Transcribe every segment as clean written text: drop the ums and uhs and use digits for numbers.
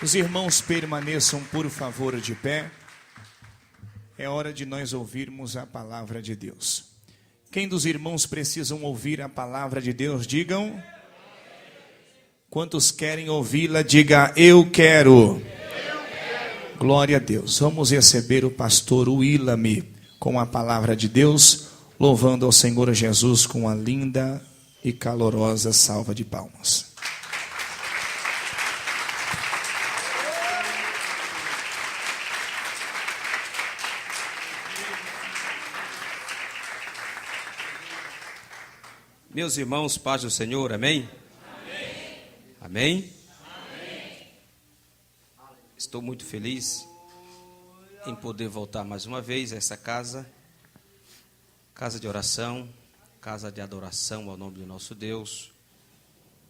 Os irmãos permaneçam, por favor, de pé. É hora de nós ouvirmos a palavra de Deus. Quem dos irmãos precisam ouvir a palavra de Deus, digam. Quantos querem ouvi-la, diga eu quero. Glória a Deus. Vamos receber o pastor Willame com a palavra de Deus, louvando ao Senhor Jesus com uma linda e calorosa salva de palmas. Meus irmãos, paz do Senhor, amém? Amém? Estou muito feliz em poder voltar mais uma vez a essa casa de oração, casa de adoração ao nome do nosso Deus.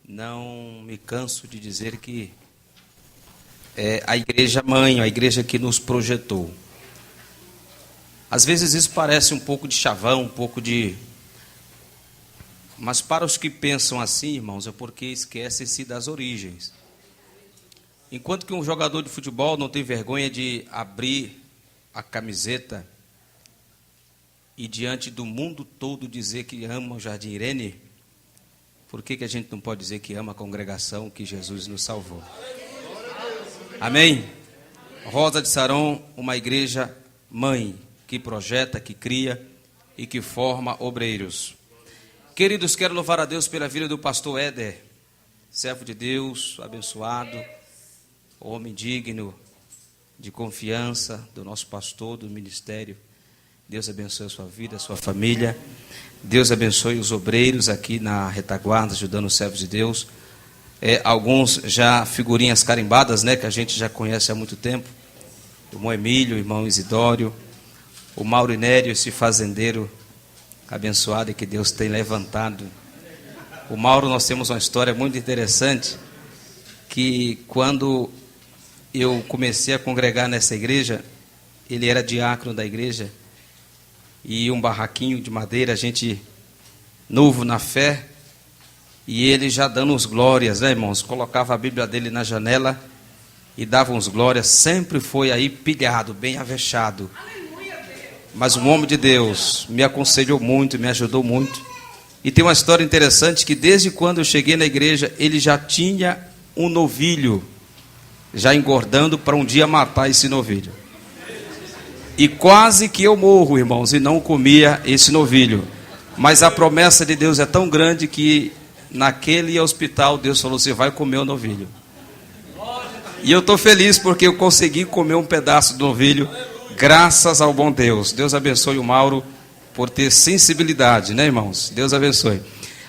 Não me canso de dizer que é a igreja mãe, a igreja que nos projetou. Às vezes isso parece um pouco de chavão, um pouco de... Mas para os que pensam assim, irmãos, é porque esquecem-se das origens. Enquanto que um jogador de futebol não tem vergonha de abrir a camiseta e diante do mundo todo dizer que ama o Jardim Irene, por que a gente não pode dizer que ama a congregação que Jesus nos salvou? Amém? Rosa de Saron, uma igreja mãe que projeta, que cria e que forma obreiros. Queridos, quero louvar a Deus pela vida do pastor Éder, servo de Deus, abençoado, homem digno, de confiança do nosso pastor, do ministério. Deus abençoe a sua vida, a sua família. Deus abençoe os obreiros aqui na retaguarda, ajudando os servos de Deus. Alguns já figurinhas carimbadas, né, que a gente já conhece há muito tempo. O irmão Emílio, o irmão Isidório, o Mauro Inério, esse fazendeiro abençoado e que Deus tem levantado. O Mauro, nós temos uma história muito interessante, que quando eu comecei a congregar nessa igreja, ele era diácono da igreja, e um barraquinho de madeira, a gente novo na fé, e ele já dando uns glórias, né, irmãos? Colocava a Bíblia dele na janela e dava uns glórias, sempre foi aí pilhado, bem avexado. Mas um homem de Deus me aconselhou muito, me ajudou muito. E tem uma história interessante que desde quando eu cheguei na igreja, ele já tinha um novilho, já engordando para um dia matar esse novilho. E quase que eu morro, irmãos, e não comia esse novilho. Mas a promessa de Deus é tão grande que naquele hospital Deus falou, você vai comer o novilho. E eu estou feliz porque eu consegui comer um pedaço do novilho, graças ao bom Deus. Deus abençoe o Mauro por ter sensibilidade, né, irmãos? Deus abençoe.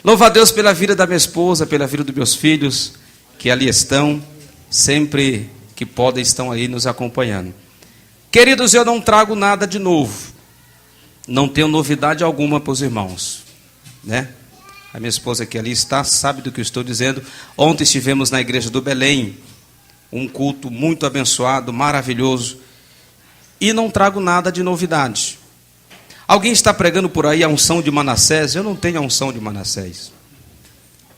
Louva a Deus pela vida da minha esposa, pela vida dos meus filhos, que ali estão, sempre que podem, estão aí nos acompanhando. Queridos, eu não trago nada de novo. Não tenho novidade alguma para os irmãos, né? A minha esposa que ali está, sabe do que eu estou dizendo. Ontem estivemos na igreja do Belém, um culto muito abençoado, maravilhoso. E não trago nada de novidade. Alguém está pregando por aí a unção de Manassés? Eu não tenho a unção de Manassés.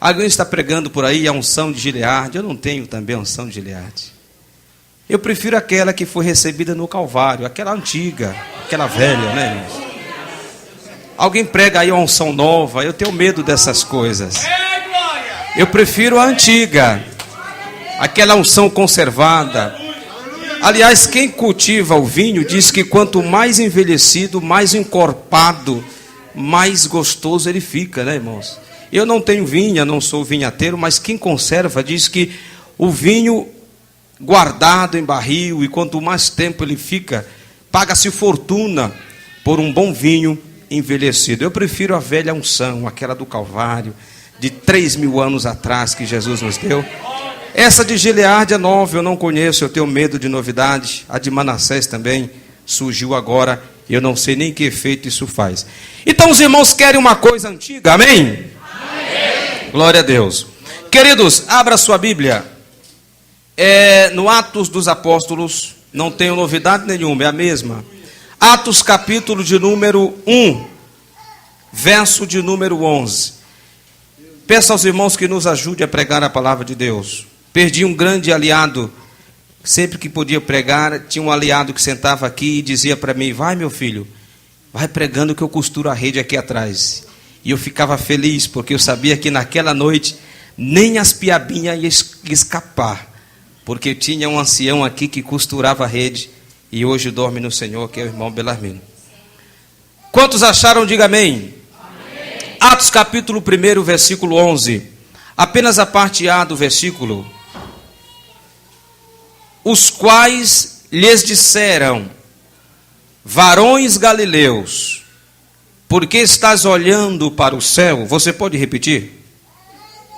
Alguém está pregando por aí a unção de Gileade? Eu não tenho também a unção de Gileade. Eu prefiro aquela que foi recebida no Calvário, aquela antiga, aquela velha, né, irmãos? Alguém prega aí a unção nova? Eu tenho medo dessas coisas. Eu prefiro a antiga, aquela unção conservada. Aliás, quem cultiva o vinho diz que quanto mais envelhecido, mais encorpado, mais gostoso ele fica, né, irmãos? Eu não tenho vinha, não sou vinhateiro, mas quem conserva diz que o vinho guardado em barril, e quanto mais tempo ele fica, paga-se fortuna por um bom vinho envelhecido. Eu prefiro a velha unção, aquela do Calvário, de 3.000 anos atrás que Jesus nos deu. Essa de Gileade é nova, eu não conheço, eu tenho medo de novidade. A de Manassés também surgiu agora, eu não sei nem que efeito isso faz. Então os irmãos querem uma coisa antiga, amém? Amém. Glória a Deus. Queridos, abra sua Bíblia. No Atos dos Apóstolos, não tenho novidade nenhuma, é a mesma. Atos capítulo de número 1, verso de número 11. Peço aos irmãos que nos ajudem a pregar a palavra de Deus. Perdi um grande aliado Sempre que podia pregar, tinha um aliado que sentava aqui e dizia para mim: vai, meu filho, vai pregando que eu costuro a rede aqui atrás. E eu ficava feliz, porque eu sabia que naquela noite nem as piabinhas iam escapar, porque tinha um ancião aqui que costurava a rede e hoje dorme no Senhor, que é o irmão Belarmino. Quantos acharam? Diga amém. Amém. Atos capítulo 1, versículo 11. Apenas a parte A do versículo. Os quais lhes disseram: varões galileus, por que estás olhando para o céu? Você pode repetir?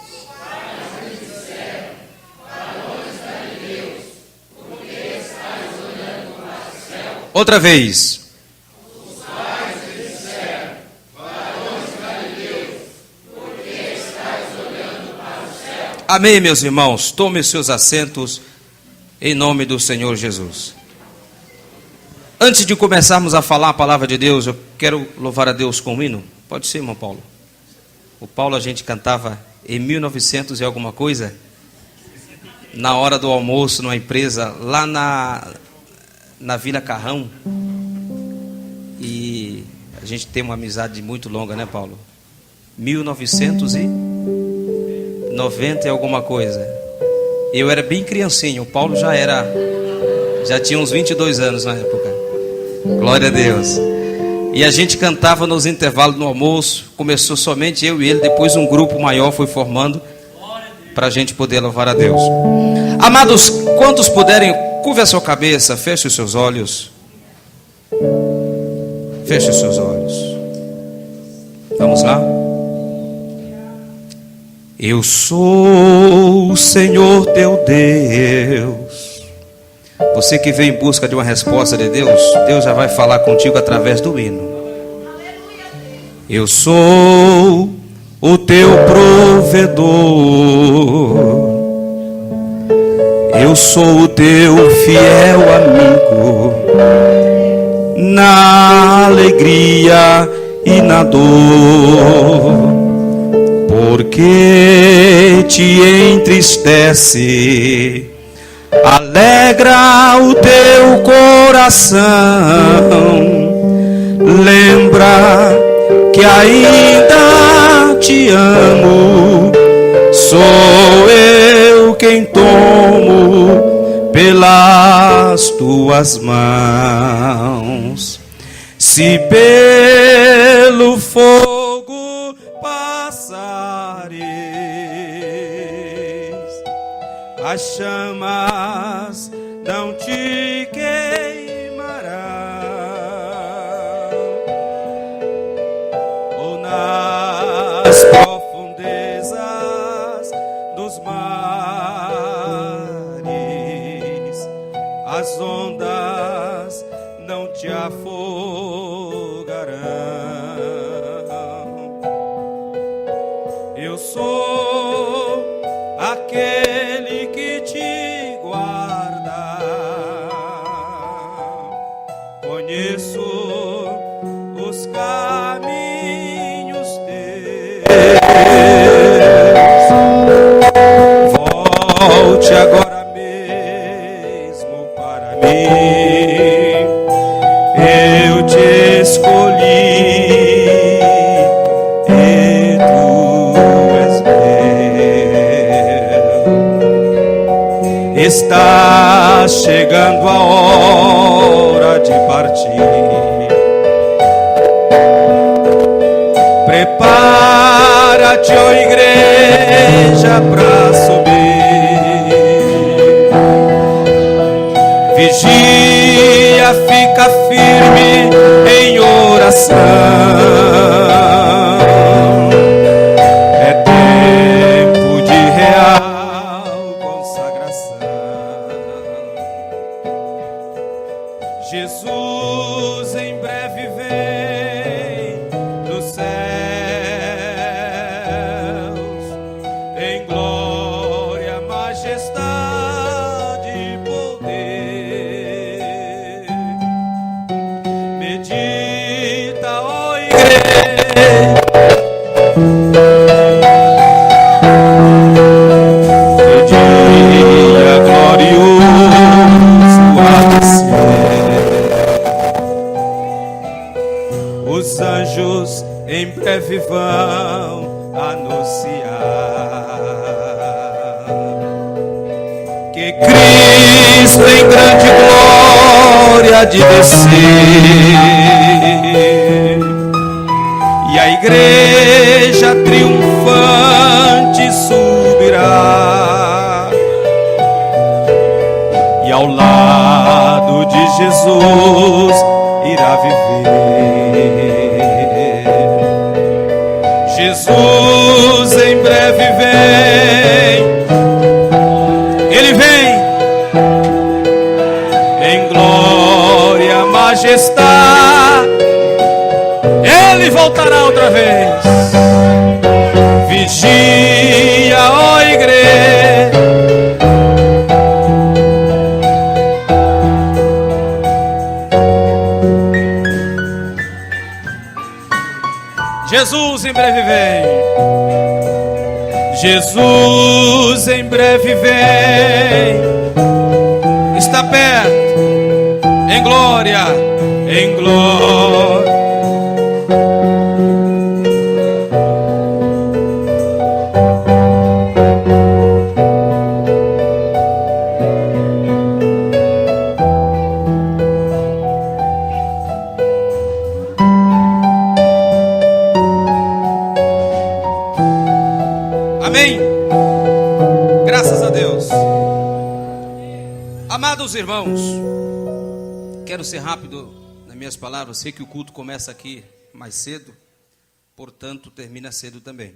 Os quais lhes disseram: varões galileus, por que estás olhando para o céu? Outra vez. Os quais lhes disseram: varões galileus, por que estás olhando para o céu? Amém, meus irmãos. Tomem seus assentos em nome do Senhor Jesus. Antes de começarmos a falar a palavra de Deus, eu quero louvar a Deus com um hino. Pode ser, irmão Paulo? O Paulo a gente cantava em 1900 e alguma coisa, na hora do almoço, numa empresa, lá na Vila Carrão. E a gente tem uma amizade muito longa, né, Paulo? 1990 e alguma coisa. Eu era bem criancinho, o Paulo já tinha uns 22 anos na época. Glória a Deus. E a gente cantava nos intervalos no almoço. Começou somente eu e ele, depois um grupo maior foi formando para a gente poder louvar a Deus. Amados, quantos puderem, curve a sua cabeça, feche os seus olhos. Feche os seus olhos. Vamos lá? Eu sou o Senhor teu Deus. Você que veio em busca de uma resposta de Deus, Deus já vai falar contigo através do hino. Eu sou o teu provedor. Eu sou o teu fiel amigo, na alegria e na dor. Porque te entristece, alegra o teu coração. Lembra que ainda te amo. Sou eu quem tomo pelas tuas mãos. Se pelo fogo passares, as chamas não te queimarão, ou nas profundezas dos mares, as ondas não te afogarão. Eu sou aquele que te guarda, conheço os caminhos teus. Volte agora mesmo para mim, eu te escolhi e tu és meu. Está chegando a hora de partir. Prepara-te, ó igreja, para subir. Vigia, fica firme em oração. É tempo de real consagração. Jesus em breve vem dos céus, em glória, majestade e poder. Medita, ó igreja, dia glorioso que Cristo em grande glória de descer, e a igreja triunfante subirá, e ao lado de Jesus irá viver. Jesus em breve vem, Ele vem em glória, majestade, Ele voltará outra vez. Vigia, ó igreja, Jesus em breve vem. Jesus em breve vem. Está perto. Em glória. Em glória. Amém? Graças a Deus. Amados irmãos, quero ser rápido nas minhas palavras. Sei que o culto começa aqui mais cedo, portanto termina cedo também.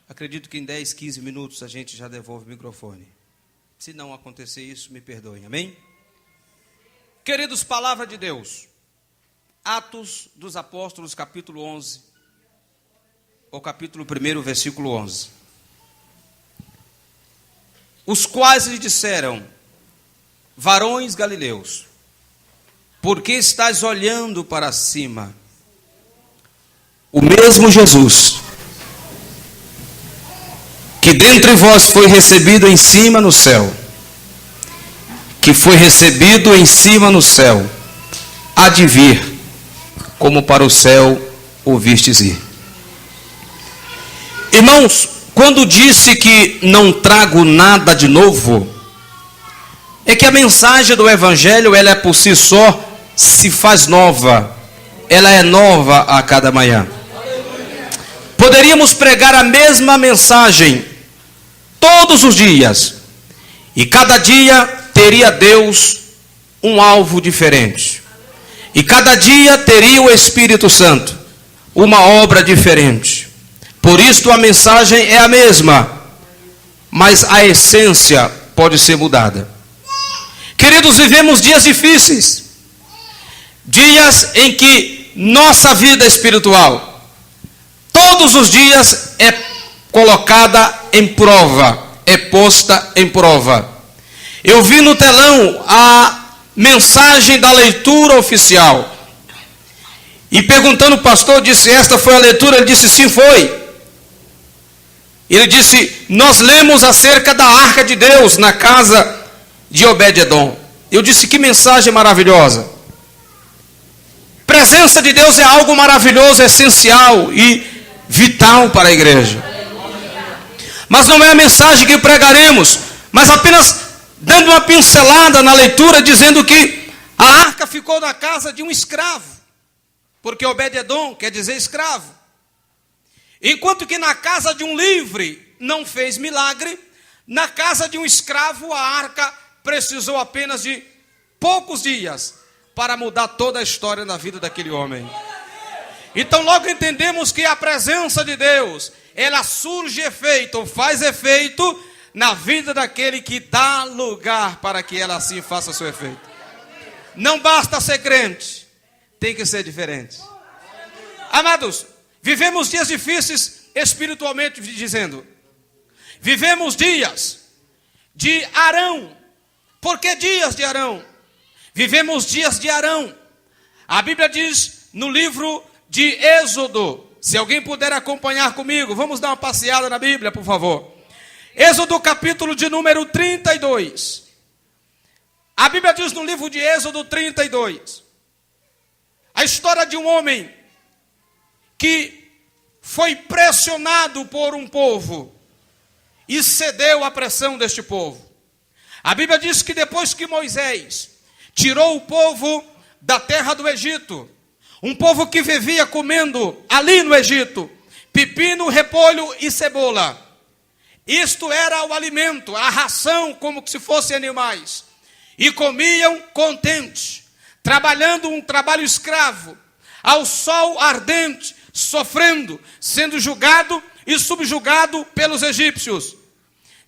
Acredito que em 10, 15 minutos a gente já devolve o microfone. Se não acontecer isso, me perdoem. Amém? Queridos, palavra de Deus. Atos dos Apóstolos, capítulo 11. O capítulo 1, versículo 11. Os quais lhe disseram: varões galileus, por que estáis olhando para cima? O mesmo Jesus, que dentre vós foi recebido em cima no céu, que foi recebido em cima no céu, há de vir, como para o céu ouvistes ir. Irmãos, quando disse que não trago nada de novo, é que a mensagem do Evangelho, ela é por si só, se faz nova. Ela é nova a cada manhã. Poderíamos pregar a mesma mensagem todos os dias, e cada dia teria Deus um alvo diferente, e cada dia teria o Espírito Santo uma obra diferente. Por isso a mensagem é a mesma, mas a essência pode ser mudada. Queridos, vivemos dias difíceis, dias em que nossa vida espiritual, todos os dias é colocada em prova, é posta em prova. Eu vi no telão a mensagem da leitura oficial, e perguntando ao pastor, disse: esta foi a leitura? Ele disse: sim, foi. Ele disse: nós lemos acerca da arca de Deus na casa de Obed-edom. Eu disse: que mensagem maravilhosa. Presença de Deus é algo maravilhoso, essencial e vital para a igreja. Mas não é a mensagem que pregaremos, mas apenas dando uma pincelada na leitura, dizendo que a arca ficou na casa de um escravo, porque Obed-edom quer dizer escravo. Enquanto que na casa de um livre não fez milagre, na casa de um escravo a arca precisou apenas de poucos dias para mudar toda a história da vida daquele homem. Então logo entendemos que a presença de Deus, ela surge efeito, faz efeito na vida daquele que dá lugar para que ela assim faça seu efeito. Não basta ser crente, tem que ser diferente. Amados, vivemos dias difíceis espiritualmente dizendo. Vivemos dias de Arão. Por que dias de Arão? Vivemos dias de Arão. A Bíblia diz no livro de Êxodo, se alguém puder acompanhar comigo, vamos dar uma passeada na Bíblia, por favor. Êxodo capítulo de número 32. A Bíblia diz no livro de Êxodo 32, a história de um homem que foi pressionado por um povo, e cedeu à pressão deste povo. A Bíblia diz que depois que Moisés tirou o povo da terra do Egito, um povo que vivia comendo ali no Egito pepino, repolho e cebola. Isto era o alimento, a ração, como se fossem animais. E comiam contentes, trabalhando um trabalho escravo, ao sol ardente, sofrendo, sendo julgado e subjugado pelos egípcios.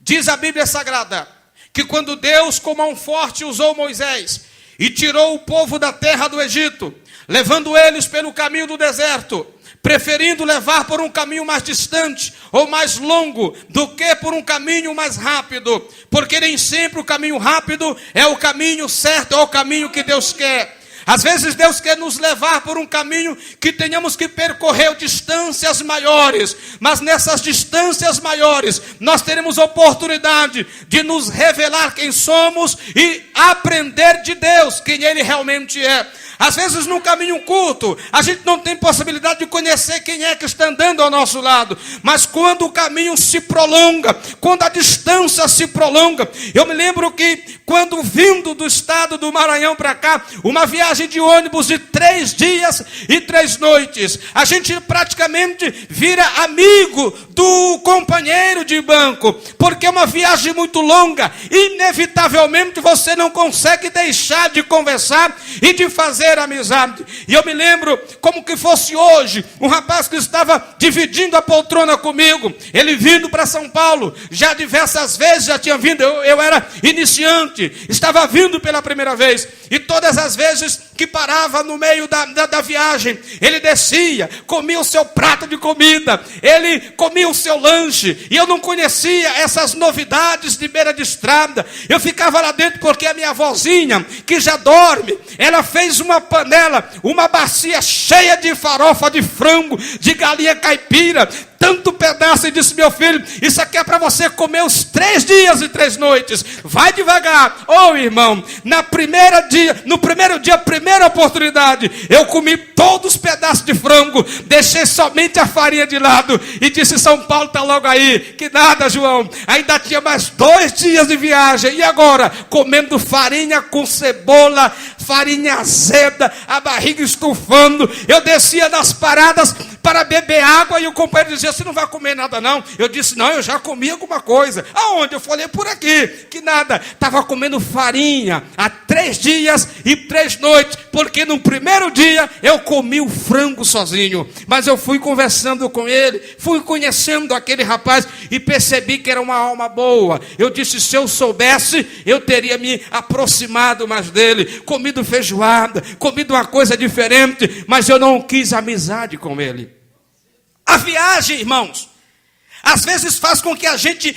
Diz a Bíblia Sagrada que quando Deus com mão forte usou Moisés e tirou o povo da terra do Egito, levando eles pelo caminho do deserto, preferindo levar por um caminho mais distante ou mais longo do que por um caminho mais rápido, porque nem sempre o caminho rápido é o caminho certo, é o caminho que Deus quer. Às vezes Deus quer nos levar por um caminho que tenhamos que percorrer distâncias maiores, mas nessas distâncias maiores nós teremos oportunidade de nos revelar quem somos e aprender de Deus quem Ele realmente é. Às vezes, num caminho curto, a gente não tem possibilidade de conhecer quem é que está andando ao nosso lado. Mas quando o caminho se prolonga, quando a distância se prolonga, eu me lembro que quando vindo do estado do Maranhão para cá, uma viagem de ônibus de 3 dias e 3 noites, a gente praticamente vira amigo do companheiro de banco, porque é uma viagem muito longa, inevitavelmente você não consegue deixar de conversar e de fazer amizade. E eu me lembro como que fosse hoje, um rapaz que estava dividindo a poltrona comigo, ele vindo para São Paulo, já diversas vezes já tinha vindo, eu era iniciante, estava vindo pela primeira vez, e todas as vezes que parava no meio da viagem, ele descia, comia o seu prato de comida, ele comia o seu lanche, e eu não conhecia essas novidades de beira de estrada. Eu ficava lá dentro porque a minha avózinha, que já dorme, ela fez uma panela, uma bacia cheia de farofa de frango, de galinha caipira, tanto pedaço, e disse: meu filho, isso aqui é para você comer os 3 dias e 3 noites, vai devagar. Irmão, no primeiro dia, primeira oportunidade, eu comi todos os pedaços de frango, deixei somente a farinha de lado, e disse: São Paulo está logo aí. Que nada, João, ainda tinha mais 2 dias de viagem, e agora, comendo farinha com cebola, farinha azeda, a barriga estufando. Eu descia das paradas para beber água, e o companheiro dizia: você não vai comer nada não? Eu disse: não, eu já comi alguma coisa. Aonde? Eu falei: por aqui. Que nada, estava comendo farinha há 3 dias e 3 noites, porque no primeiro dia eu comi o frango sozinho, mas eu fui conversando com ele, fui conhecendo aquele rapaz e percebi que era uma alma boa. Eu disse: se eu soubesse, eu teria me aproximado mais dele, comido feijoada, comido uma coisa diferente, mas eu não quis amizade com ele. A viagem, irmãos, às vezes faz com que a gente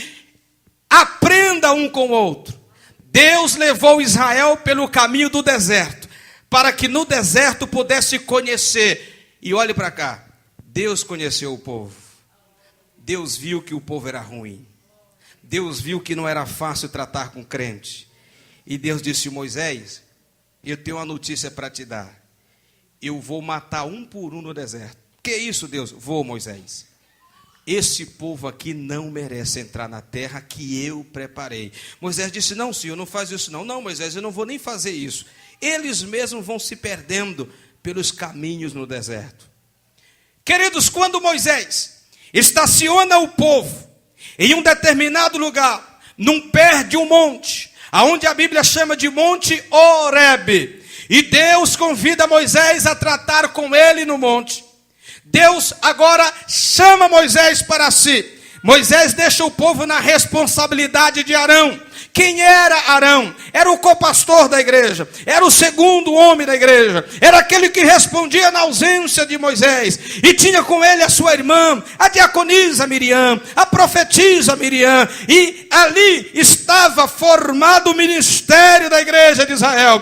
aprenda um com o outro. Deus levou Israel pelo caminho do deserto, para que no deserto pudesse conhecer. E olhe para cá, Deus conheceu o povo. Deus viu que o povo era ruim. Deus viu que não era fácil tratar com crente. E Deus disse: Moisés, eu tenho uma notícia para te dar. Eu vou matar um por um no deserto. Que isso, Deus? Vou, Moisés. Esse povo aqui não merece entrar na terra que eu preparei. Moisés disse: não, Senhor, não faz isso não. Não, Moisés, eu não vou nem fazer isso. Eles mesmos vão se perdendo pelos caminhos no deserto. Queridos, quando Moisés estaciona o povo em um determinado lugar, num pé de um monte, aonde a Bíblia chama de Monte Horebe, e Deus convida Moisés a tratar com ele no monte. Deus agora chama Moisés para si. Moisés deixa o povo na responsabilidade de Arão. Quem era Arão? Era o copastor da igreja, era o segundo homem da igreja, era aquele que respondia na ausência de Moisés, e tinha com ele a sua irmã, a diaconisa Miriam, a profetisa Miriam, e ali estava formado o ministério da igreja de Israel,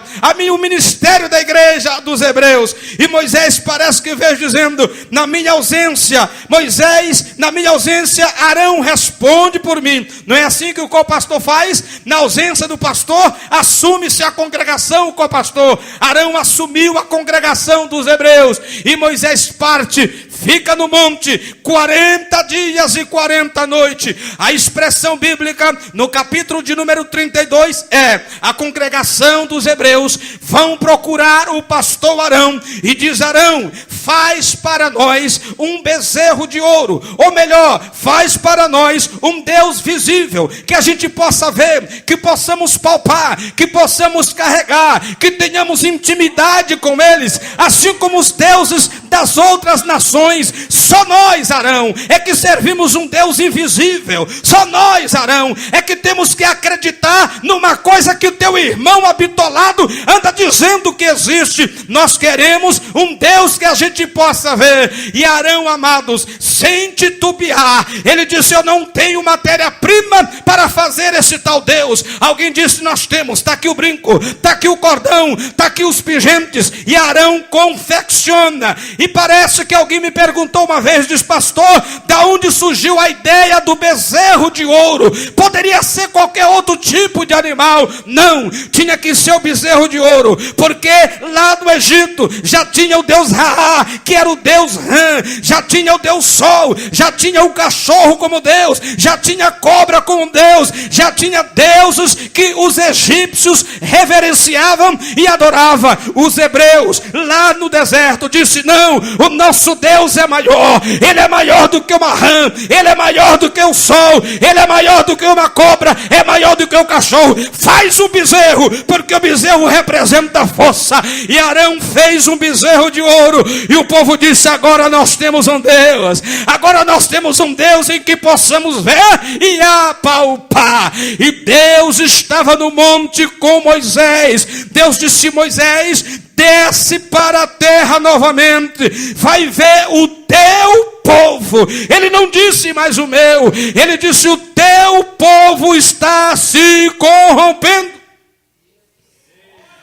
o ministério da igreja dos hebreus. E Moisés parece que veio dizendo: na minha ausência, Moisés, na minha ausência, Arão responde por mim. Não é assim que o copastor faz? Na ausência do pastor, assume-se a congregação, o copastor. Arão assumiu a congregação dos hebreus, e Moisés parte fica no monte 40 dias e 40 noites. A expressão bíblica no capítulo de número 32 é: a congregação dos hebreus vão procurar o pastor Arão e diz: Arão, faz para nós um bezerro de ouro, ou melhor, faz para nós um Deus visível, que a gente possa ver, que possamos palpar, que possamos carregar, que tenhamos intimidade com eles, assim como os deuses das outras nações. Só nós, Arão, é que servimos um Deus invisível. Só nós, Arão, é que temos que acreditar numa coisa que o teu irmão habitolado anda dizendo que existe. Nós queremos um Deus que a gente possa ver. E Arão, amados, sem titubear, ele disse: eu não tenho matéria-prima para fazer esse tal Deus. Alguém disse: nós temos, está aqui o brinco, está aqui o cordão, está aqui os pingentes. E Arão confecciona. E parece que alguém me perguntou uma vez, diz: pastor, da onde surgiu a ideia do bezerro de ouro? Poderia ser qualquer outro tipo de animal. Não, tinha que ser o bezerro de ouro, porque lá no Egito já tinha o Deus Ra, que era o Deus Ram, já tinha o Deus Sol, já tinha o cachorro como Deus, já tinha a cobra como Deus, já tinha deuses que os egípcios reverenciavam e adoravam. Os hebreus lá no deserto disse: não, o nosso Deus é maior, ele é maior do que uma rã, ele é maior do que o sol, ele é maior do que uma cobra, é maior do que o cachorro. Faz o bezerro, porque o bezerro representa a força. E Arão fez um bezerro de ouro, e o povo disse: agora nós temos um Deus, agora nós temos um Deus em que possamos ver e apalpar. E Deus estava no monte com Moisés. Deus disse: Moisés, desce para a terra novamente, vai ver o teu povo. Ele não disse mais o meu, ele disse: o teu povo está se corrompendo.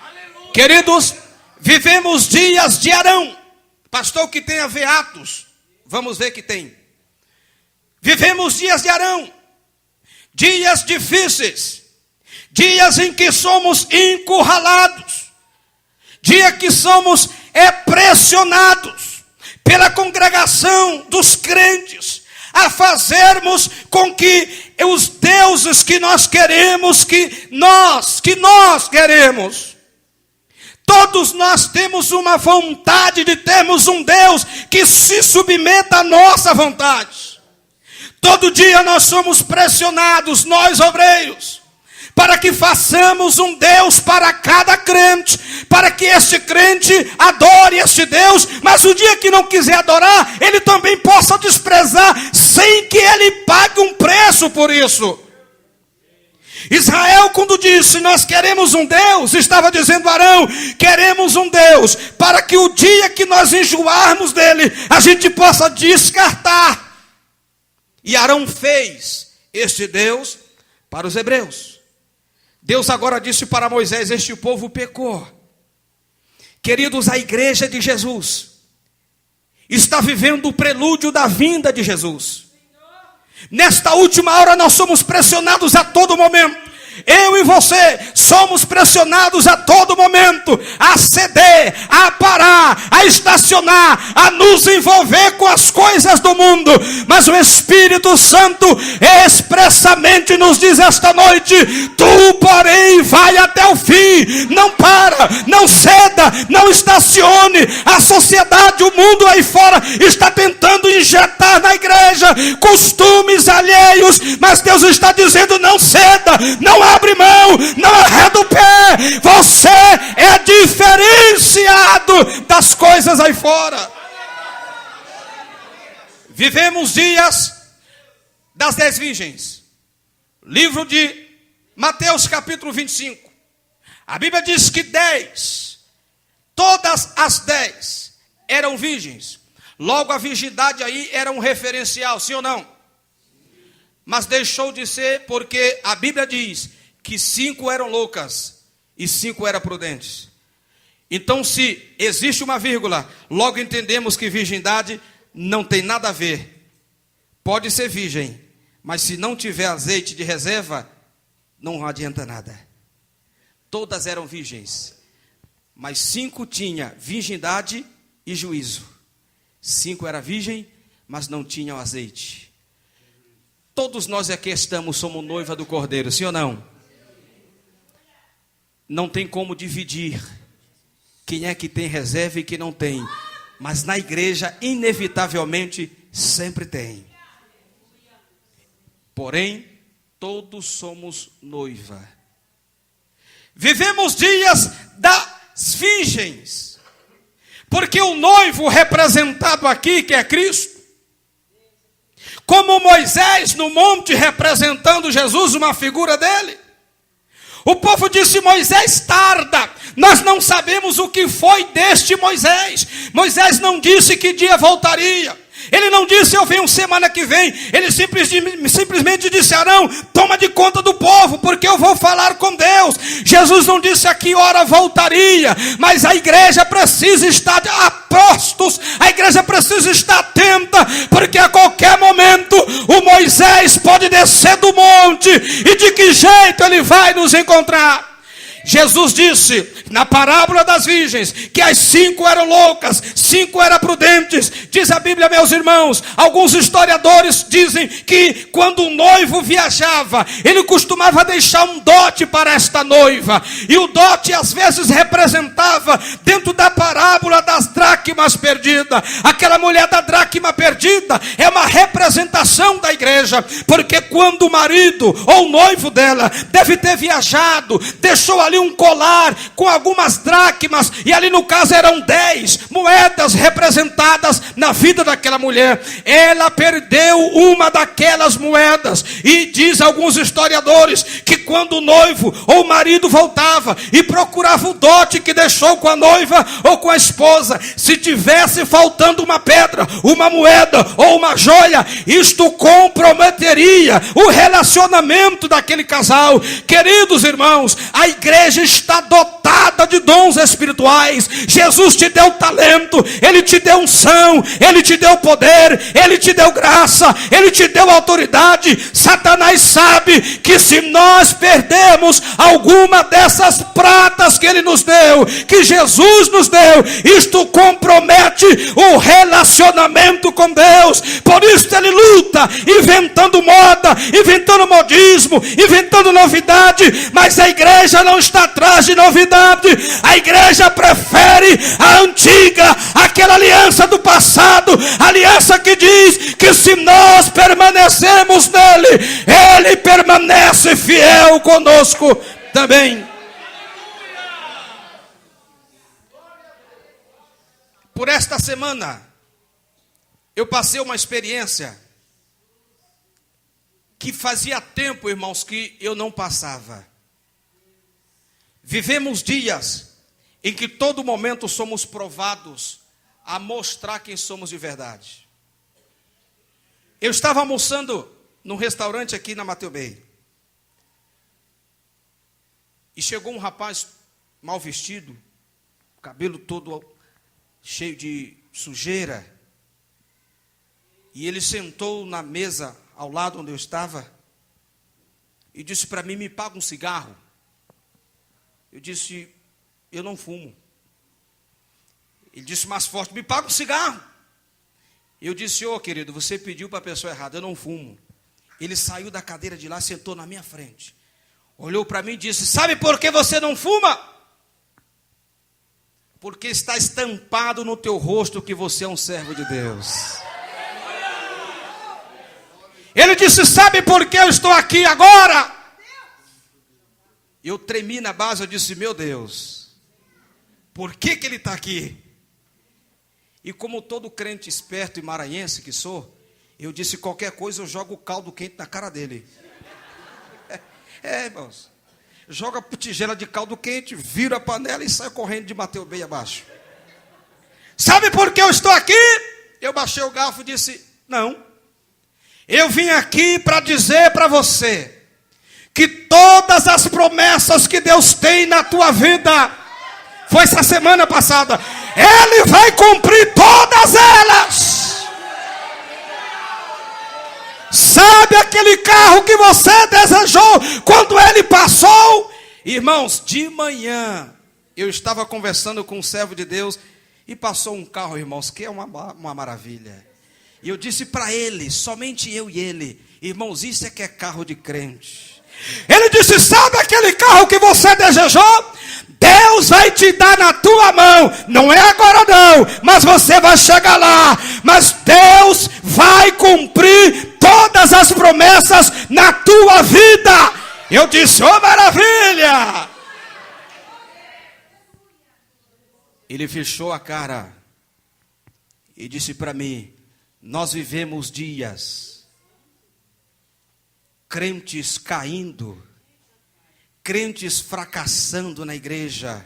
Aleluia. Queridos, vivemos dias de Arão. Pastor, que tem a ver Atos? Vamos ver que tem. Vivemos dias de Arão, dias difíceis, dias em que somos encurralados, dia que somos pressionados pela congregação dos crentes a fazermos com que os deuses que nós queremos, que nós queremos. Todos nós temos uma vontade de termos um Deus que se submeta à nossa vontade. Todo dia nós somos pressionados, nós obreiros, para que façamos um Deus para cada crente, para que este crente adore este Deus, mas o dia que não quiser adorar, ele também possa desprezar, sem que ele pague um preço por isso. Israel, quando disse: nós queremos um Deus, estava dizendo: Arão, queremos um Deus, para que o dia que nós enjoarmos dele, a gente possa descartar. E Arão fez este Deus para os hebreus. Deus agora disse para Moisés: este povo pecou. Queridos, a igreja de Jesus está vivendo o prelúdio da vinda de Jesus. Nesta última hora nós somos pressionados a todo momento. Eu e você somos pressionados a todo momento a ceder, a parar, a estacionar, a nos envolver com as coisas do mundo. Mas o Espírito Santo expressamente nos diz esta noite: tu, porém, vai até o fim. Não para, não ceda, não estacione. A sociedade, o mundo aí fora está tentando injetar na igreja costumes alheios, mas Deus está dizendo: não ceda, não abre mão, não arreda o pé. Você é diferenciado das coisas aí fora. Vivemos dias das 10 virgens. Livro de Mateus capítulo 25. A Bíblia diz que 10, todas as 10 eram virgens. Logo a virgindade aí era um referencial, sim ou não? Mas deixou de ser porque a Bíblia diz que 5 eram loucas e 5 eram prudentes. Então, se existe uma vírgula, logo entendemos que virgindade não tem nada a ver. Pode ser virgem, mas se não tiver azeite de reserva, não adianta nada. Todas eram virgens, mas 5 tinha virgindade e juízo. 5 era virgem, mas não tinham azeite. Todos nós aqui estamos, somos noiva do Cordeiro, sim ou não? Não tem como dividir quem é que tem reserva e quem não tem. Mas na igreja, inevitavelmente, sempre tem. Porém, todos somos noiva. Vivemos dias das virgens. Porque o noivo representado aqui, que é Cristo, como Moisés no monte representando Jesus, uma figura dele. O povo disse: Moisés tarda, nós não sabemos o que foi deste Moisés. Moisés não disse que dia voltaria. Ele não disse: eu venho semana que vem. Ele simplesmente disse: Arão, toma de conta do povo, porque eu vou falar com Deus. Jesus não disse a que hora voltaria, mas a igreja precisa estar a postos, a igreja precisa estar atenta, porque a qualquer momento o Moisés pode descer do monte, e de que jeito ele vai nos encontrar? Jesus disse na parábola das virgens que as 5 eram loucas, 5 eram prudentes. Diz a Bíblia, meus irmãos, alguns historiadores dizem que quando o noivo viajava, ele costumava deixar um dote para esta noiva, e o dote às vezes representava, dentro da parábola das dracmas perdidas, aquela mulher da dracma perdida é uma representação da igreja, porque quando o marido ou o noivo dela deve ter viajado, deixou ali um colar com algumas dracmas, e ali no caso eram 10 moedas representadas na vida daquela mulher. Ela perdeu uma daquelas moedas, e diz alguns historiadores que quando o noivo ou o marido voltava e procurava o dote que deixou com a noiva ou com a esposa, se tivesse faltando uma pedra, uma moeda ou uma joia, isto comprometeria o relacionamento daquele casal. Queridos irmãos, a igreja está dotada de dons espirituais. Jesus te deu talento, Ele te deu unção, Ele te deu poder, Ele te deu graça, Ele te deu autoridade. Satanás sabe que se nós perdermos alguma dessas pratas que Ele nos deu, que Jesus nos deu, isto compromete o relacionamento com Deus. Por isso Ele luta, inventando moda, inventando modismo, inventando novidade, mas a igreja não está atrás de novidade. A igreja prefere a antiga, aquela aliança do passado, aliança que diz que se nós permanecemos nele, Ele permanece fiel conosco também. Por esta semana, eu passei uma experiência que fazia tempo, irmãos, que eu não passava. Vivemos dias em que todo momento somos provados a mostrar quem somos de verdade. Eu estava almoçando num restaurante aqui na Mateu Bay, e chegou um rapaz mal vestido, cabelo todo cheio de sujeira, e ele sentou na mesa ao lado onde eu estava e disse para mim: me paga um cigarro. Eu disse: eu não fumo. Ele disse mais forte: me paga um cigarro. Eu disse: ô querido, você pediu para a pessoa errada, eu não fumo. Ele saiu da cadeira de lá, sentou na minha frente, olhou para mim e disse: sabe por que você não fuma? Porque está estampado no teu rosto que você é um servo de Deus. Ele disse: sabe por que eu estou aqui agora? Eu tremi na base, eu disse: meu Deus, por que ele está aqui? E como todo crente esperto e maranhense que sou, eu disse: qualquer coisa eu jogo o caldo quente na cara dele. Irmãos, joga tigela de caldo quente, vira a panela e sai correndo de Mateu Bay abaixo. Sabe por que eu estou aqui? Eu baixei o garfo e disse: não, eu vim aqui para dizer para você que todas as promessas que Deus tem na tua vida, foi essa semana passada, Ele vai cumprir todas elas. Sabe aquele carro que você desejou quando ele passou? Irmãos, de manhã eu estava conversando com um servo de Deus, E passou um carro, irmãos, que é uma maravilha. E eu disse para ele, somente eu e ele, irmãos, isso é que é carro de crente. Ele disse, sabe aquele carro que você desejou? Deus vai te dar na tua mão. Não é agora não, mas você vai chegar lá. Mas Deus vai cumprir todas as promessas na tua vida. Eu disse, oh maravilha. Ele fechou a cara e disse para mim, nós vivemos dias, crentes caindo, crentes fracassando na igreja.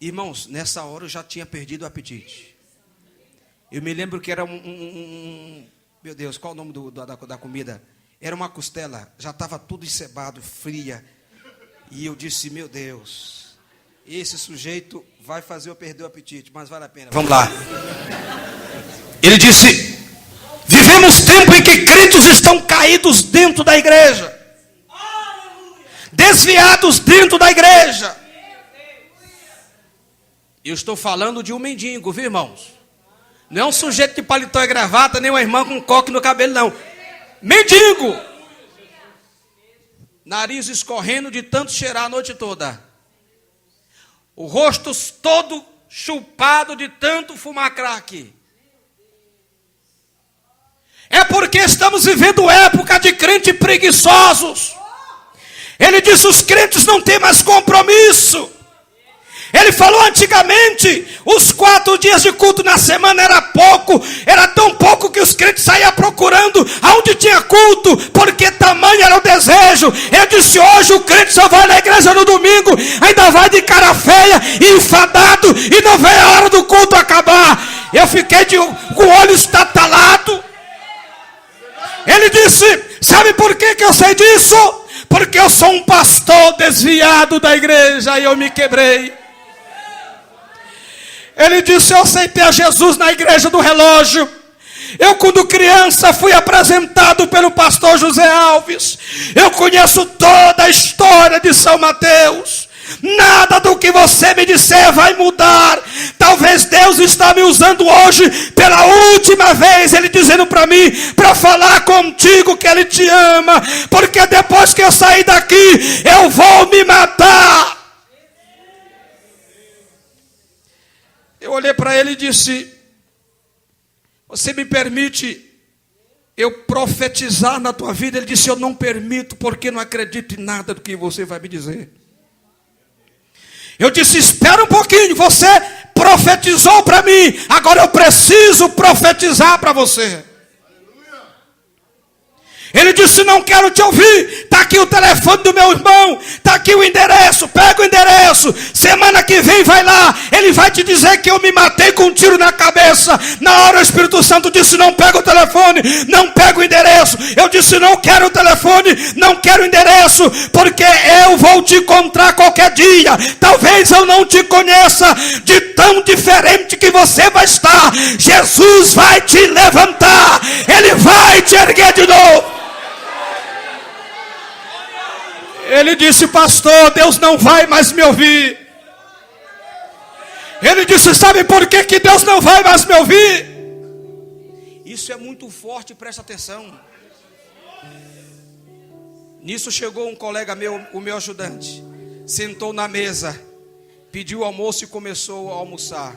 Irmãos, nessa hora eu já tinha perdido o apetite. Eu me lembro que era meu Deus, qual o nome da comida? Era uma costela, já estava tudo encebado, fria. E eu disse, meu Deus, esse sujeito vai fazer eu perder o apetite, mas vale a pena. Vamos lá. Ele disse, vivemos tempo em que crentes estão caídos dentro da igreja. Desviados dentro da igreja. Eu estou falando de um mendigo, viu, irmãos? Não é um sujeito de paletó e gravata, nem uma irmã com coque no cabelo, não. Mendigo. Nariz escorrendo de tanto cheirar a noite toda. O rosto todo chupado de tanto fumar crack. É porque estamos vivendo época de crentes preguiçosos. Ele disse, os crentes não têm mais compromisso. Ele falou antigamente, os 4 dias de culto na semana era pouco. Era tão pouco que os crentes saíam procurando aonde tinha culto, porque tamanho era o desejo. Ele disse, hoje o crente só vai na igreja no domingo, ainda vai de cara feia e enfadado, e não vem a hora do culto acabar. Eu fiquei com o olho estatalado. Ele disse, sabe por que eu sei disso? Porque eu sou um pastor desviado da igreja e eu me quebrei. Ele disse, eu aceitei a Jesus na igreja do relógio. Eu, quando criança, fui apresentado pelo pastor José Alves. Eu conheço toda a história de São Mateus. Nada do que você me disser vai mudar. Talvez Deus está me usando hoje pela última vez, Ele dizendo para mim, para falar contigo que Ele te ama, porque depois que eu sair daqui, eu vou me matar. Eu olhei para ele e disse, você me permite eu profetizar na tua vida? Ele disse, eu não permito, porque não acredito em nada do que você vai me dizer. Eu disse, espera um pouquinho, você profetizou para mim, agora eu preciso profetizar para você. Ele disse, não quero te ouvir, está aqui o telefone do meu irmão, está aqui o endereço, pega o endereço, semana que vem vai lá, ele vai te dizer que eu me matei com um tiro na cabeça. Na hora o Espírito Santo disse, não pega o telefone, não pega o endereço. Eu disse, não quero o telefone, não quero o endereço, porque eu vou te encontrar qualquer dia. Talvez eu não te conheça, de tão diferente que você vai estar. Jesus vai te levantar, Ele vai te erguer de novo. Ele disse, pastor, Deus não vai mais me ouvir. Ele disse, sabe por que Deus não vai mais me ouvir? Isso é muito forte, presta atenção. Nisso chegou um colega meu, o meu ajudante. Sentou na mesa, pediu almoço e começou a almoçar.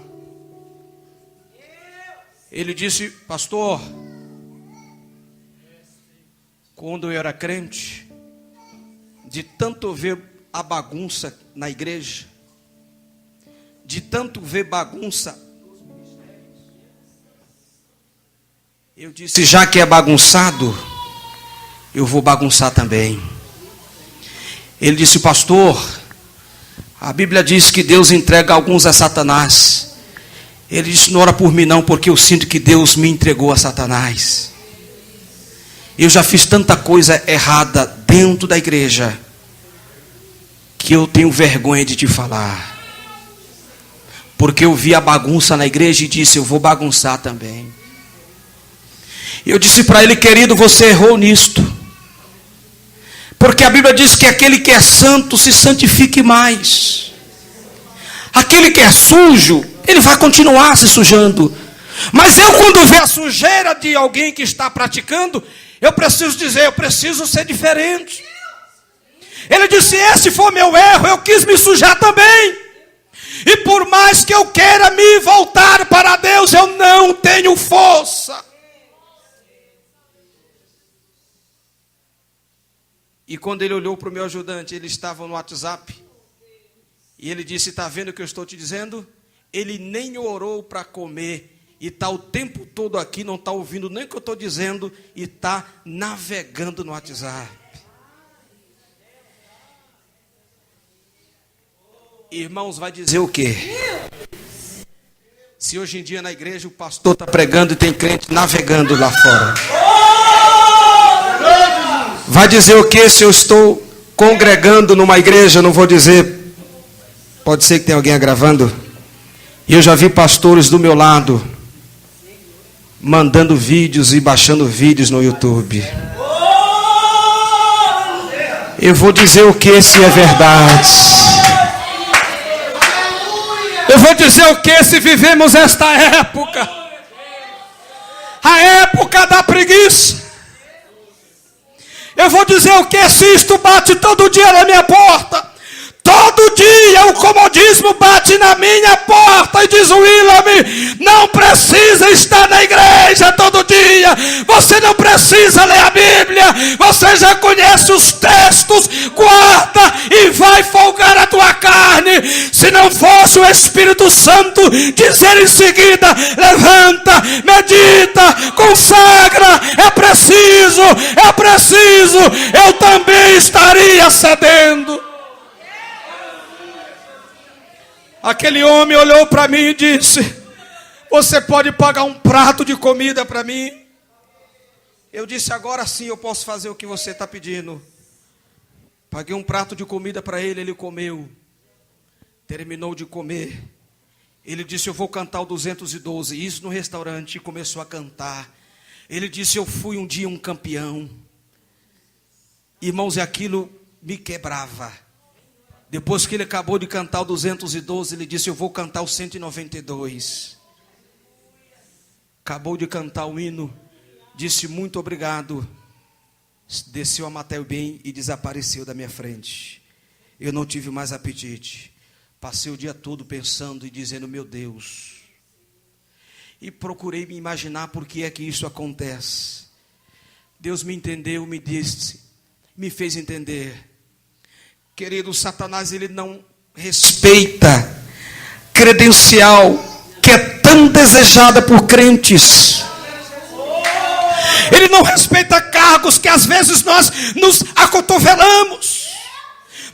Ele disse, pastor, quando eu era crente, de tanto ver a bagunça na igreja, de tanto ver bagunça, eu disse, já que é bagunçado, eu vou bagunçar também. Ele disse, pastor, a Bíblia diz que Deus entrega alguns a Satanás. Ele disse, não ora por mim não, porque eu sinto que Deus me entregou a Satanás. Eu já fiz tanta coisa errada dentro da igreja, que eu tenho vergonha de te falar. Porque eu vi a bagunça na igreja e disse, eu vou bagunçar também. Eu disse para ele, querido, você errou nisto. Porque a Bíblia diz que aquele que é santo se santifique mais. Aquele que é sujo, ele vai continuar se sujando. Mas eu, quando ver a sujeira de alguém que está praticando, eu preciso dizer, eu preciso ser diferente. Ele disse, esse foi meu erro, eu quis me sujar também. E por mais que eu queira me voltar para Deus, eu não tenho força. E quando ele olhou para o meu ajudante, ele estava no WhatsApp. E ele disse, está vendo o que eu estou te dizendo? Ele nem orou para comer. E está o tempo todo aqui, não está ouvindo nem o que eu estou dizendo. E está navegando no WhatsApp. Irmãos, vai dizer o quê? Se hoje em dia na igreja o pastor está pregando e tem crente navegando lá fora. Vai dizer o quê se eu estou congregando numa igreja? Não vou dizer. Pode ser que tenha alguém gravando. E eu já vi pastores do meu lado mandando vídeos e baixando vídeos no YouTube. Eu vou dizer o que se é verdade. Eu vou dizer o que se vivemos esta época. A época da preguiça. Eu vou dizer o que se isto bate todo dia na minha porta. Todo dia o comodismo bate na minha porta e diz o Willam, não precisa estar na igreja todo dia, você não precisa ler a Bíblia, você já conhece os textos, guarda e vai folgar a tua carne. Se não fosse o Espírito Santo dizer em seguida, levanta, medita, consagra, é preciso, eu também estaria cedendo. Aquele homem olhou para mim e disse, você pode pagar um prato de comida para mim? Eu disse, agora sim eu posso fazer o que você está pedindo. Paguei um prato de comida para ele, ele comeu. Terminou de comer. Ele disse, eu vou cantar o 212. Isso no restaurante, e começou a cantar. Ele disse, eu fui um dia um campeão. Irmãos, e aquilo me quebrava. Depois que ele acabou de cantar o 212, ele disse, eu vou cantar o 192. Acabou de cantar o hino, disse muito obrigado. Desceu a matéria bem e desapareceu da minha frente. Eu não tive mais apetite. Passei o dia todo pensando e dizendo, meu Deus. E procurei me imaginar por que é que isso acontece. Deus me entendeu, me disse, me fez entender. Querido, Satanás, ele não respeita credencial que é tão desejada por crentes. Ele não respeita cargos que às vezes nós nos acotovelamos.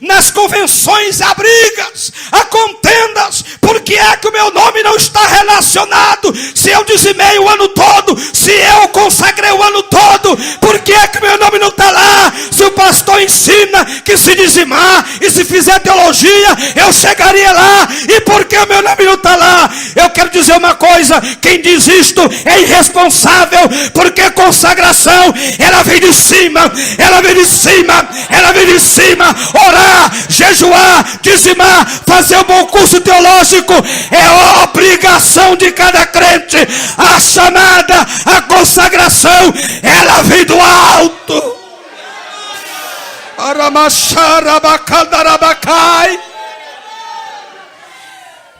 Nas convenções há brigas, há contendas. Por que é que o meu nome não está relacionado? Se eu dizimei o ano todo, se eu consagrei o ano todo, por que é que o meu nome não está lá? Se o pastor ensina que se dizimar e se fizer teologia, eu chegaria lá. E por que o meu nome não está lá? Eu quero dizer uma coisa, quem diz isto é irresponsável, porque consagração, ela vem de cima, ela vem de cima, ela vem de cima. Orar, jejuar, dizimar, fazer um bom curso teológico é obrigação de cada crente. A chamada, a consagração, ela vem do alto.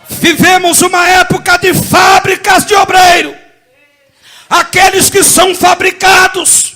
Vivemos uma época de fábricas de obreiro. Aqueles que são fabricados.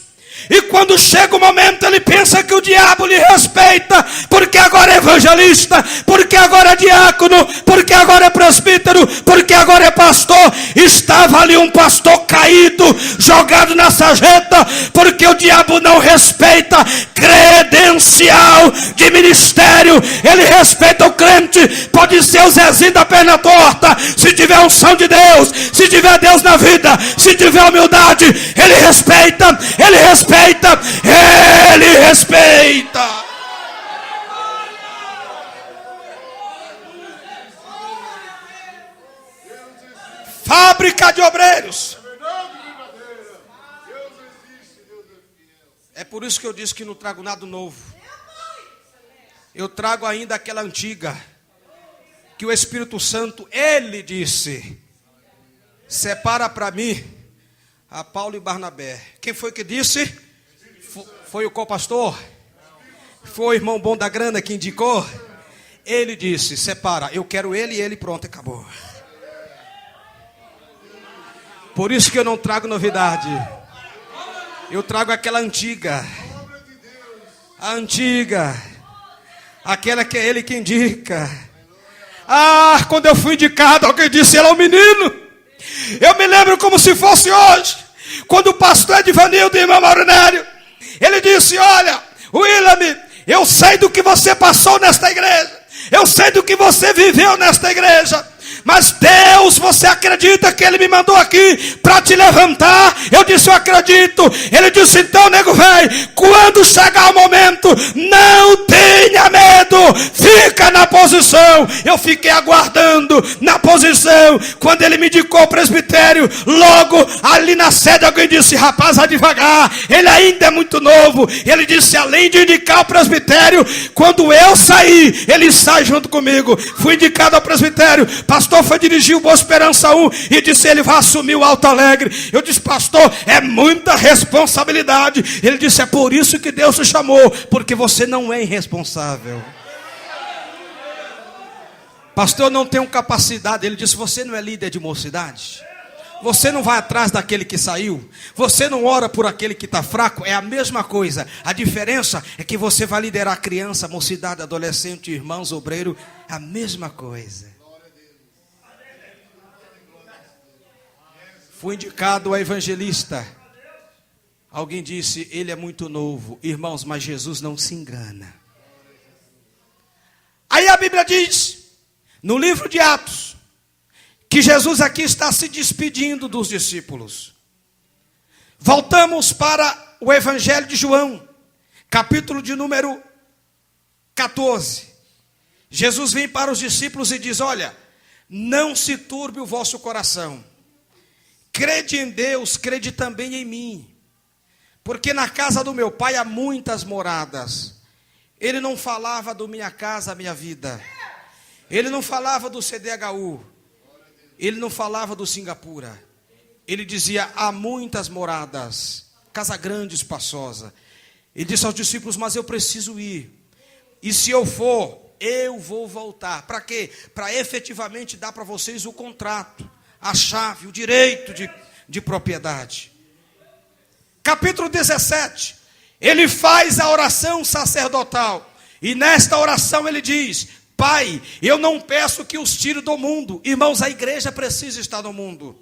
E quando chega o momento, ele pensa que o diabo lhe respeita, porque agora é evangelista, porque agora é diácono, porque agora é presbítero, porque agora é pastor. Estava ali um pastor caído, jogado na sarjeta, porque o diabo não respeita credencial de ministério. Ele respeita o crente, pode ser o Zezinho da perna torta, se tiver unção de Deus, se tiver Deus na vida, se tiver humildade, ele respeita, ele respeita. Ele respeita. Fábrica de obreiros. É por isso que eu disse que não trago nada novo. Eu trago ainda aquela antiga. que o Espírito Santo, ele disse: separa para mim a Paulo e Barnabé. Quem foi que disse? Foi o co-pastor? Foi o irmão bom da grana que indicou? Ele disse: separa, eu quero ele e ele, pronto, acabou. Por isso que eu não trago novidade. Eu trago aquela antiga. A antiga. Aquela que é ele que indica. Ah, quando eu fui indicado, alguém disse: ele é um menino. Eu me lembro como se fosse hoje, quando o pastor Edvanildo e irmão Maurinério, ele disse: olha, William, eu sei do que você passou nesta igreja, eu sei do que você viveu nesta igreja, mas Deus, você acredita que Ele me mandou aqui para te levantar? Eu disse: eu acredito. Ele disse: então, nego velho, quando chegar o momento, não tenha medo, fica na posição. Eu fiquei aguardando na posição. Quando ele me indicou o presbitério, logo ali na sede alguém disse: rapaz, vai devagar, ele ainda é muito novo. Ele disse: além de indicar o presbitério, quando eu sair, ele sai junto comigo. Fui indicado ao presbitério. Pastor foi dirigir o Boa Esperança 1 e disse: ele vai assumir o Alto Alegre. Eu disse: pastor, é muita responsabilidade. Ele disse: é por isso que Deus te chamou, porque você não é irresponsável. Pastor, eu não tenho capacidade. Ele disse: você não é líder de mocidade? Você não vai atrás daquele que saiu? Você não ora por aquele que está fraco? É a mesma coisa. A diferença é que você vai liderar criança, mocidade, adolescente, irmãos, obreiro. A mesma coisa. Fui indicado a evangelista. Alguém disse: ele é muito novo. Irmãos, mas Jesus não se engana. Aí a Bíblia diz, no livro de Atos, que Jesus aqui está se despedindo dos discípulos. Voltamos para o Evangelho de João, capítulo de número 14. Jesus vem para os discípulos e diz: olha, não se turbe o vosso coração. Crede em Deus, crede também em mim. Porque na casa do meu pai há muitas moradas. Ele não falava do minha casa, minha vida. Ele não falava do CDHU. Ele não falava do Singapura. Ele dizia: há muitas moradas, casa grande, espaçosa. Ele disse aos discípulos: mas eu preciso ir. E se eu for, eu vou voltar. Para quê? Para efetivamente dar para vocês o contrato, a chave, o direito de propriedade. Capítulo 17. Ele faz a oração sacerdotal. E nesta oração ele diz: Pai, eu não peço que os tire do mundo. Irmãos, a igreja precisa estar no mundo.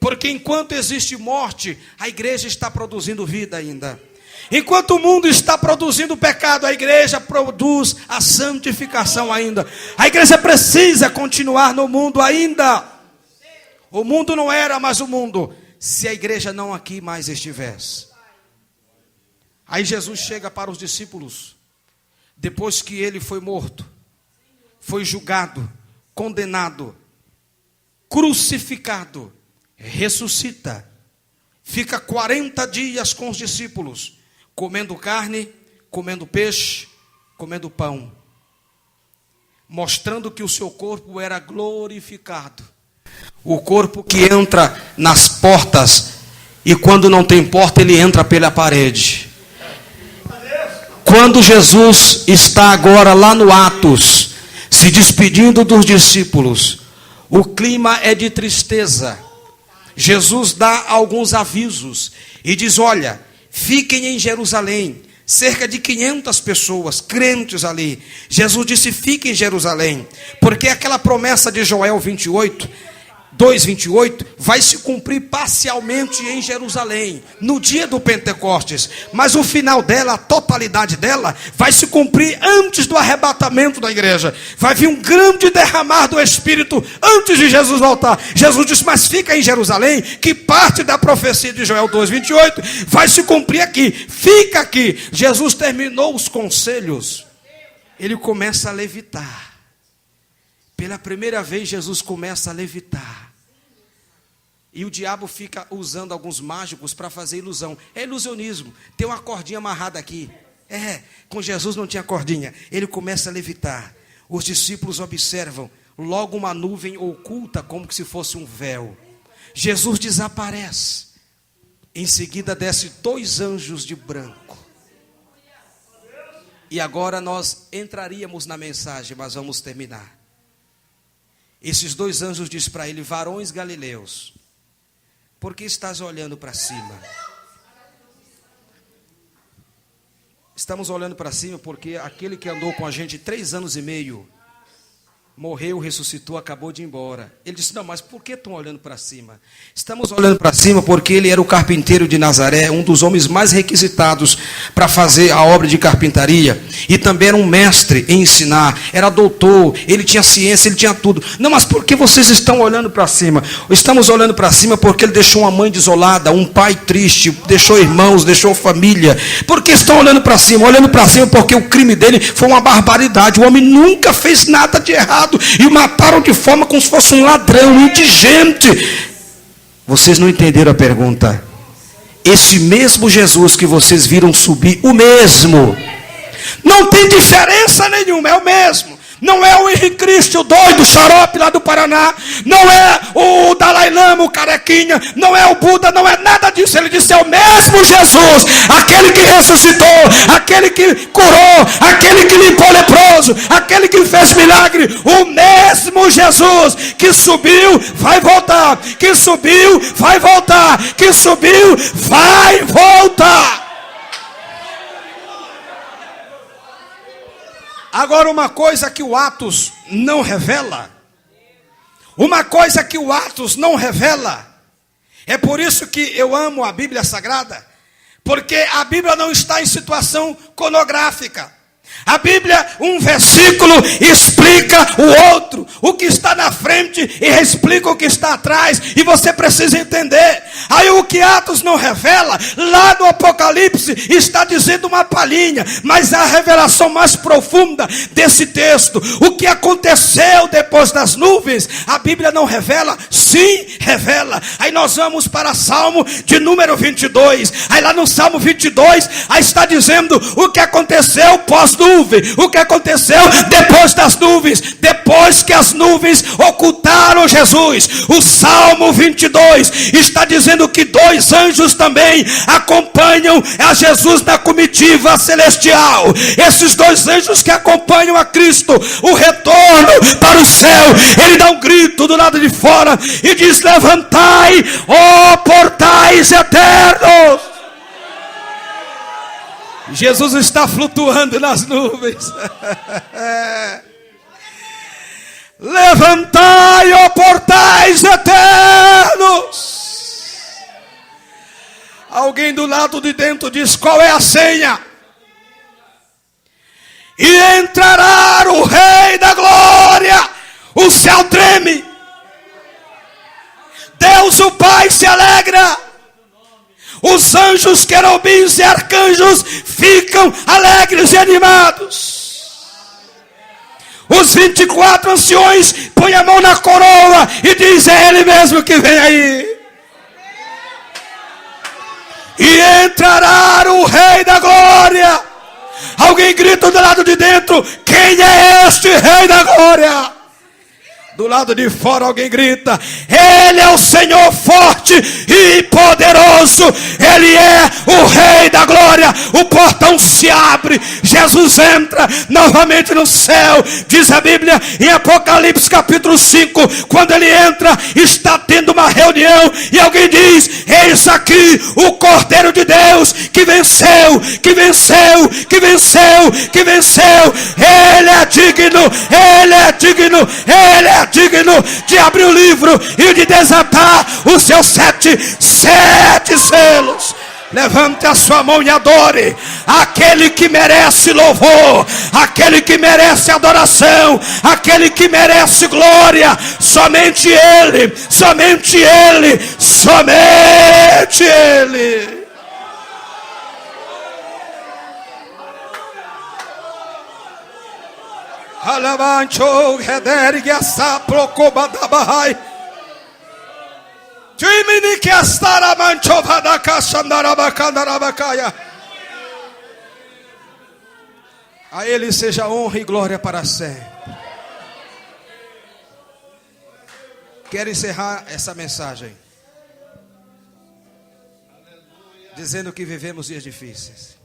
Porque enquanto existe morte, a igreja está produzindo vida ainda. Enquanto o mundo está produzindo pecado, a igreja produz a santificação ainda. A igreja precisa continuar no mundo ainda. O mundo não era mais o mundo se a igreja não aqui mais estivesse. Aí Jesus chega para os discípulos, depois que ele foi morto, foi julgado, condenado, crucificado, ressuscita, fica 40 dias com os discípulos, comendo carne, comendo peixe, comendo pão, mostrando que o seu corpo era glorificado. O corpo que entra nas portas, e quando não tem porta, ele entra pela parede. Quando Jesus está agora lá no Atos, se despedindo dos discípulos, o clima é de tristeza. Jesus dá alguns avisos e diz: olha, fiquem em Jerusalém. Cerca de 500 pessoas, crentes ali. Jesus disse: fiquem em Jerusalém, porque aquela promessa de Joel 2:28 vai se cumprir parcialmente em Jerusalém, no dia do Pentecostes, mas o final dela, a totalidade dela, vai se cumprir antes do arrebatamento da igreja. Vai vir um grande derramar do Espírito antes de Jesus voltar. Jesus disse: mas fica em Jerusalém, que parte da profecia de Joel 2:28 vai se cumprir aqui, fica aqui. Jesus terminou os conselhos, ele começa a levitar. Pela primeira vez Jesus começa a levitar. E o diabo fica usando alguns mágicos para fazer ilusão. É ilusionismo. Tem uma cordinha amarrada aqui. Com Jesus não tinha cordinha. Ele começa a levitar. Os discípulos observam. logo uma nuvem oculta como que se fosse um véu. Jesus desaparece. Em seguida desce 2 anjos de branco. E agora nós entraríamos na mensagem, mas vamos terminar. Esses 2 anjos dizem para ele: varões galileus, por que estás olhando para cima? Estamos olhando para cima porque aquele que andou com a gente 3 anos e meio, morreu, ressuscitou, acabou de ir embora. Ele disse: não, mas por que estão olhando para cima? Estamos olhando para cima porque ele era o carpinteiro de Nazaré, um dos homens mais requisitados para fazer a obra de carpintaria. E também era um mestre em ensinar, era doutor, ele tinha ciência, ele tinha tudo. Não, mas por que vocês estão olhando para cima? Estamos olhando para cima porque ele deixou uma mãe desolada, um pai triste, deixou irmãos, deixou família. Por que estão olhando para cima? Olhando para cima porque o crime dele foi uma barbaridade. O homem nunca fez nada de errado. E o mataram de forma como se fosse um ladrão, indigente. Vocês não entenderam a pergunta. Esse mesmo Jesus que vocês viram subir, o mesmo, não tem diferença nenhuma, é o mesmo. Não é o Henrique Cristo, o doido, o xarope lá do Paraná. Não é o Dalai Lama, o carequinha. Não é o Buda, não é nada disso. Ele disse: é o mesmo Jesus. Aquele que ressuscitou, aquele que curou, aquele que limpou o leproso, aquele que fez milagre. O mesmo Jesus que subiu, vai voltar. Que subiu, vai voltar. Que subiu, vai voltar. Agora, uma coisa que o Atos não revela, é por isso que eu amo a Bíblia Sagrada, porque a Bíblia não está em situação conográfica. A Bíblia, um versículo explica o outro, o que está na frente e explica o que está atrás, e você precisa entender. Aí o que Atos não revela, lá no Apocalipse está dizendo uma palhinha, mas a revelação mais profunda desse texto, o que aconteceu depois das nuvens, a Bíblia não revela? Sim, revela. Aí nós vamos para Salmo de número 22, aí lá no Salmo 22, aí está dizendo o que aconteceu pós-nuvem, o que aconteceu depois das nuvens, depois que as nuvens ocultaram Jesus. O Salmo 22 está dizendo que 2 anjos também acompanham a Jesus na comitiva celestial. Esses 2 anjos que acompanham a Cristo, o retorno para o céu, ele dá um grito do lado de fora e diz: levantai, ó portais eternos. Jesus está flutuando nas nuvens. Levantai, ó portais eternos. Alguém do lado de dentro diz: qual é a senha? E entrará o Rei da Glória. O céu treme. Deus o Pai se alegra. Os anjos, querubins e arcanjos ficam alegres e animados. Os 24 anciões põem a mão na coroa e dizem: é Ele mesmo que vem aí. E entrará o Rei da Glória. Alguém grita do lado de dentro: quem é este Rei da Glória? Do lado de fora alguém grita: Ele é o Senhor forte e poderoso. Ele é o Rei da Glória. O portão se abre, Jesus entra novamente no céu. Diz a Bíblia em Apocalipse capítulo 5, quando ele entra, está tendo uma reunião e alguém diz: eis aqui o Cordeiro de Deus que venceu, que venceu, que venceu, que venceu. Ele é digno, ele é digno, ele é digno de abrir o livro e de desatar os seus 7 selos. Levante a sua mão e adore aquele que merece louvor, aquele que merece adoração, aquele que merece glória. Somente Ele, somente Ele, somente Ele. Alabancho, Rederig, essa procoba da Bahai. Timini que astara manchova da caçandarabacandarabacaia. A Ele seja honra e glória para sempre. Quero encerrar essa mensagem dizendo que vivemos dias difíceis.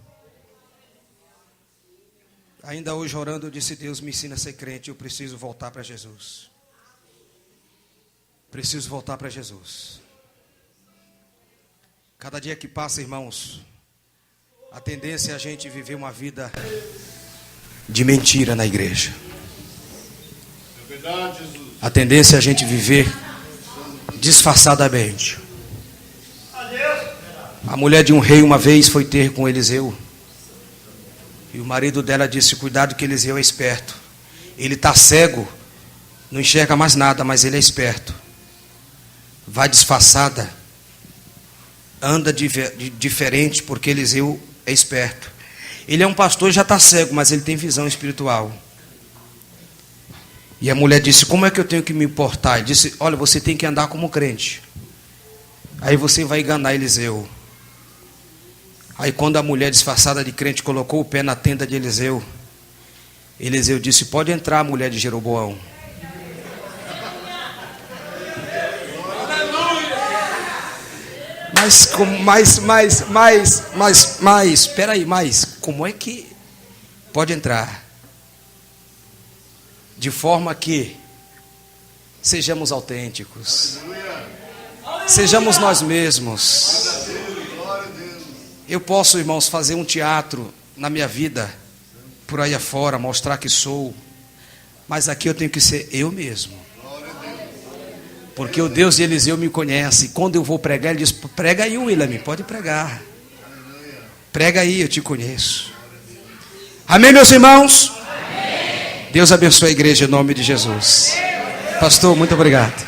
Ainda hoje orando, eu disse: Deus, me ensina a ser crente. Eu preciso voltar para Jesus. Preciso voltar para Jesus. Cada dia que passa, irmãos, a tendência é a gente viver uma vida de mentira na igreja. A tendência é a gente viver disfarçadamente. A mulher de um rei uma vez foi ter com Eliseu. E o marido dela disse: cuidado que Eliseu é esperto. Ele está cego, não enxerga mais nada, mas ele é esperto. Vai disfarçada, anda diferente, porque Eliseu é esperto. Ele é um pastor e já está cego, mas ele tem visão espiritual. E a mulher disse: como é que eu tenho que me portar? Ele disse: olha, você tem que andar como crente. Aí você vai enganar Eliseu. Aí quando a mulher disfarçada de crente colocou o pé na tenda de Eliseu, Eliseu disse: pode entrar, mulher de Jeroboão. Espera aí, como é que pode entrar? De forma que sejamos autênticos, sejamos nós mesmos. Eu posso, irmãos, fazer um teatro na minha vida, por aí afora, mostrar que sou, mas aqui eu tenho que ser eu mesmo. Porque o Deus de Eliseu me conhece. Quando eu vou pregar, ele diz: prega aí, William, pode pregar. Prega aí, eu te conheço. Amém, meus irmãos? Amém. Deus abençoe a igreja em nome de Jesus. Pastor, muito obrigado.